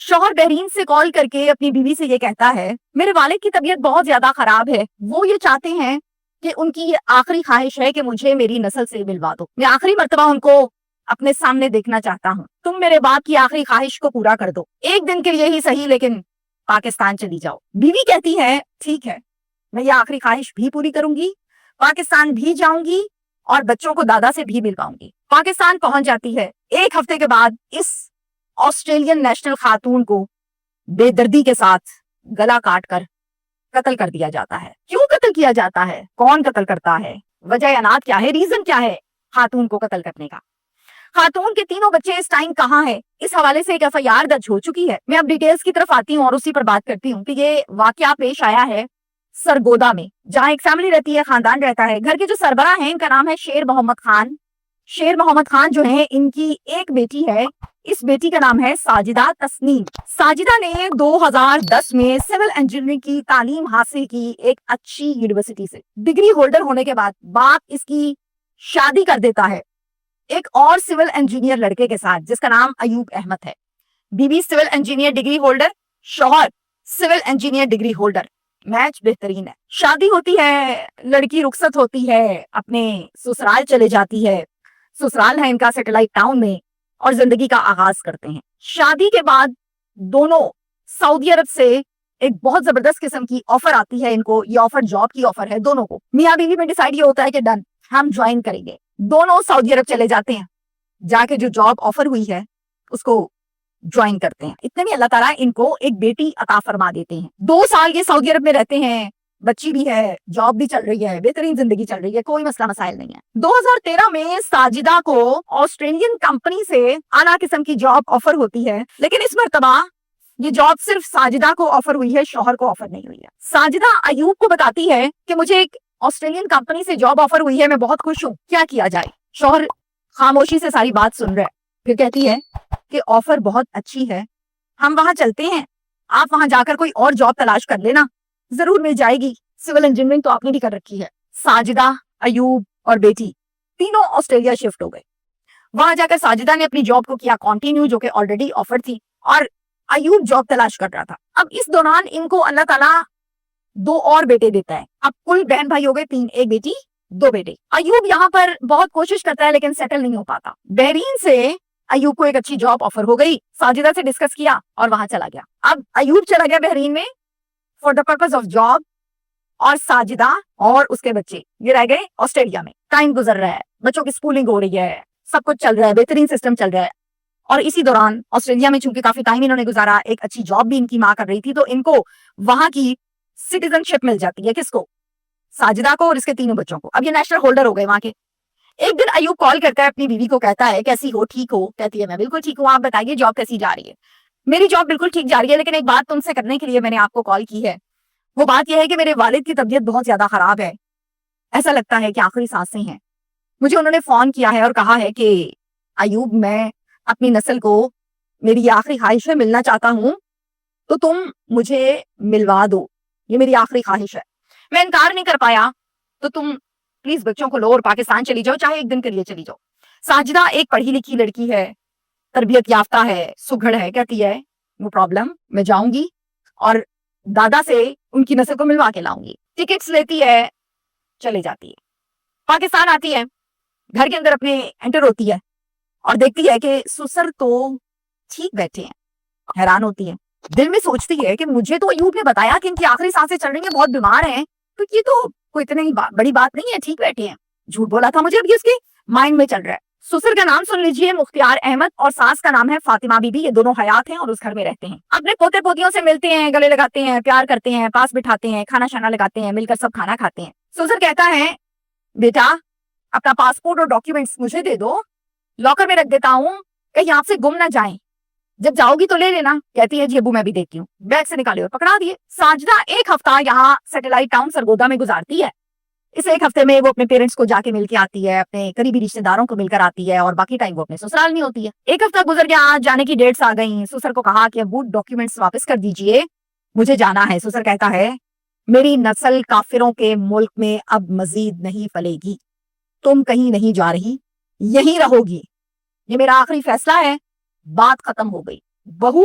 شوہر بحرین سے کال کر کے اپنی بیوی سے یہ کہتا ہے میرے والد کی طبیعت بہت زیادہ خراب ہے، وہ یہ چاہتے ہیں کہ ان کی یہ آخری خواہش ہے کہ مجھے میری نسل سے ملوا دو، میں آخری مرتبہ ان کو اپنے سامنے دیکھنا چاہتا ہوں، تم میرے باپ کی آخری خواہش کو پورا کر دو، ایک دن کے لیے ہی صحیح لیکن پاکستان چلی جاؤ۔ بیوی کہتی ہے ٹھیک ہے، میں یہ آخری خواہش بھی پوری کروں گی، پاکستان بھی جاؤں گی اور بچوں کو دادا سے بھی ملواؤں گی۔ پاکستان پہنچ جاتی ہے۔ ایک ہفتے کے بعد اس آسٹریلین نیشنل خاتون کو بے دردی کے ساتھ گلا کاٹ کر قتل کر دیا جاتا ہے۔ کیوں قتل کیا جاتا ہے؟ کون قتل کرتا ہے؟ وجہ انات کیا ہے؟ ریزن کیا ہے خاتون کو قتل کرنے کا؟ خاتون کے تینوں بچے اس ٹائم کہاں ہیں؟ اس حوالے سے ایک FIR درج ہو چکی ہے۔ میں اب ڈیٹیلز کی طرف آتی ہوں اور اسی پر بات کرتی ہوں کہ یہ واقعہ پیش آیا ہے سرگودا میں، جہاں ایک فیملی رہتی ہے، خاندان رہتا ہے۔ گھر کے جو سربراہ ہیں ان کا نام ہے شیر محمد خان۔ شیر محمد خان جو ہیں ان کی ایک بیٹی ہے، اس بیٹی کا نام ہے ساجدہ تسنیم۔ ساجدہ نے 2010 میں سول انجینئرنگ کی تعلیم حاصل کی ایک اچھی یونیورسٹی سے۔ ڈگری ہولڈر ہونے کے بعد باپ اس کی شادی کر دیتا ہے ایک اور سول انجینئر لڑکے کے ساتھ جس کا نام ایوب احمد ہے۔ بیوی سول انجینئر ڈگری ہولڈر، شوہر civil engineer degree holder, match بہترین ہے۔ شادی ہوتی ہے، لڑکی رخصت ہوتی ہے، اپنے سسرال چلے جاتی ہے، سسرال ہے ان کا سیٹلائٹ ٹاؤن میں، اور زندگی کا آغاز کرتے ہیں۔ شادی کے بعد دونوں سعودی عرب سے ایک بہت زبردست قسم کی آفر آتی ہے ان کو، یہ آفر جاب کی آفر ہے دونوں کو۔ میاں بیوی میں ڈیسائیڈ یہ ہوتا ہے کہ ڈن، ہم جوائن کریں گے۔ دونوں سعودی عرب چلے جاتے ہیں، جا کے جو جاب آفر ہوئی ہے اس کو جوائن کرتے ہیں۔ اتنے میں اللہ تعالیٰ ان کو ایک بیٹی عطا فرما دیتے ہیں۔ 2 سال یہ سعودی عرب میں رہتے ہیں، بچی بھی ہے، جاب بھی چل رہی ہے، بہترین زندگی چل رہی ہے، کوئی مسئلہ مسائل نہیں ہے۔ 2013 میں ساجدہ کو آسٹریلین کمپنی سے اعلیٰ قسم کی جاب آفر ہوتی ہے، لیکن اس مرتبہ یہ جاب صرف ساجدہ کو آفر ہوئی ہے، شوہر کو آفر نہیں ہوئی ہے۔ ساجدہ ایوب کو بتاتی ہے کہ مجھے ایک آسٹریلین کمپنی سے جاب آفر ہوئی ہے، میں بہت خوش ہوں، کیا کیا جائے؟ شوہر خاموشی سے ساری بات سن رہا ہے، پھر کہتی ہے کہ آفر بہت اچھی ہے، ہم وہاں چلتے ہیں، آپ وہاں جا کر کوئی اور جاب تلاش کر لینا، ضرور مل جائے گی، سول انجینئرنگ تو آپ نے بھی کر رکھی ہے۔ ساجدہ، ایوب اور بیٹی تینوں آسٹریلیا شفٹ ہو گئے۔ وہاں جا کر ساجدہ نے اپنی جاب کو کیا کنٹینیو، جو کہ آلریڈی آفر تھی، اور ایوب جاب تلاش کر رہا تھا۔ اب اس دوران ان کو اللہ تعالیٰ 2 اور بیٹے دیتا ہے، اب کل بہن بھائی ہو گئے 3، ایک بیٹی 2 بیٹے۔ ایوب یہاں پر بہت کوشش کرتا ہے لیکن سیٹل نہیں ہو پاتا۔ بحرین سے ایوب کو ایک اچھی جاب آفر ہو گئی، ساجدہ سے ڈسکس کیا اور وہاں چلا گیا۔ اب ایوب چلا گیا بحرین میں for the purpose of job, اور ساجدہ اور اس کے بچے یہ رہ گئے آسٹریلیا میں۔ ٹائم گزر رہا ہے، بچوں کی اسکولنگ ہو رہی ہے، سب کچھ چل رہا ہے، بہترین سسٹم چل رہا ہے، اور اسی دوران آسٹریلیا میں چونکہ کافی ٹائم انہوں نے گزارا، ایک اچھی جاب بھی ان کی ماں کر رہی تھی، تو ان کو وہاں کی سٹیزن شپ مل جاتی ہے۔ کس کو؟ ساجدہ کو اور اس کے تینوں بچوں کو۔ اب یہ نیشنل ہولڈر ہو گئے وہاں کے۔ ایک دن ایوب کال کرتا ہے اپنی بیوی کو، کہتا ہے کیسی ہو، ٹھیک ہو؟ کہتی ہے میں بالکل ٹھیک ہوں، آپ بتائیے جاب کیسی جا رہی ہے؟ میری جاب بالکل ٹھیک جا رہی ہے، لیکن ایک بات تم سے کرنے کے لیے میں نے آپ کو کال کی ہے، وہ بات یہ ہے کہ میرے والد کی طبیعت بہت زیادہ خراب ہے، ایسا لگتا ہے کہ آخری سانسیں ہیں۔ مجھے انہوں نے فون کیا ہے اور کہا ہے کہ ایوب میں اپنی نسل کو میری یہ آخری خواہش ہے، ملنا چاہتا ہوں، تو تم مجھے ملوا دو، یہ میری آخری خواہش ہے۔ میں انکار نہیں کر پایا، تو تم پلیز بچوں کو لو اور پاکستان چلی جاؤ، چاہے ایک دن کے لیے چلی جاؤ۔ ساجدہ ایک پڑھی لکھی لڑکی ہے، تربیت یافتہ ہے، سگڑ ہے، کہتی ہے نو پرابلم، میں جاؤں گی اور دادا سے ان کی نسل کو ملوا کے لاؤں گی۔ ٹکٹس لیتی ہے، چلے جاتی ہے، پاکستان آتی ہے، گھر کے اندر اپنے انٹر ہوتی ہے اور دیکھتی ہے کہ سسر تو ٹھیک بیٹھے ہیں، حیران ہوتی ہے، دل میں سوچتی ہے کہ مجھے تو ایوب نے بتایا کہ ان کی آخری سانسیں چل رہی ہیں، بہت بیمار ہیں، تو یہ تو کوئی اتنی بڑی بات نہیں ہے، ٹھیک بیٹھے ہیں، جھوٹ بولا تھا مجھے، اب یہ اس کے مائنڈ میں چل رہا ہے۔ سسر کا نام سن لیجئے، مختار احمد، اور ساس کا نام ہے فاطمہ بی بی، یہ دونوں حیات ہیں اور اس گھر میں رہتے ہیں۔ اپنے پوتے پوتیوں سے ملتے ہیں، گلے لگاتے ہیں، پیار کرتے ہیں، پاس بٹھاتے ہیں، کھانا شانا لگاتے ہیں، مل کر سب کھانا کھاتے ہیں۔ سسر کہتا ہے بیٹا اپنا پاسپورٹ اور ڈاکیومنٹس مجھے دے دو، لاکر میں رکھ دیتا ہوں، کہیں آپ سے گم نہ جائیں، جب جاؤ گی تو لے لینا۔ کہتی ہے جی ابو میں بھی دیتی ہوں، بیگ سے نکالے اور پکڑا دیے۔ ساجدہ ایک ہفتہ یہاں سیٹلائٹ ٹاؤن سرگودا میں گزارتی ہے۔ اس ایک ہفتے میں وہ اپنے پیرنٹس کو جا کے مل کے آتی ہے، اپنے قریبی رشتہ داروں کو مل کر آتی ہے، اور باقی ٹائم وہ اپنے سسرال میں ہوتی ہے۔ ایک ہفتہ گزر گیا، جانے کی ڈیٹس آ گئیں، سسر کو کہا کہ ابو ڈاکیومنٹس واپس کر دیجئے، مجھے جانا ہے۔ سسر کہتا ہے میری نسل کافروں کے ملک میں اب مزید نہیں پلے گی، تم کہیں نہیں جا رہی، یہیں رہو گی، یہ میرا آخری فیصلہ ہے، بات ختم ہو گئی۔ بہو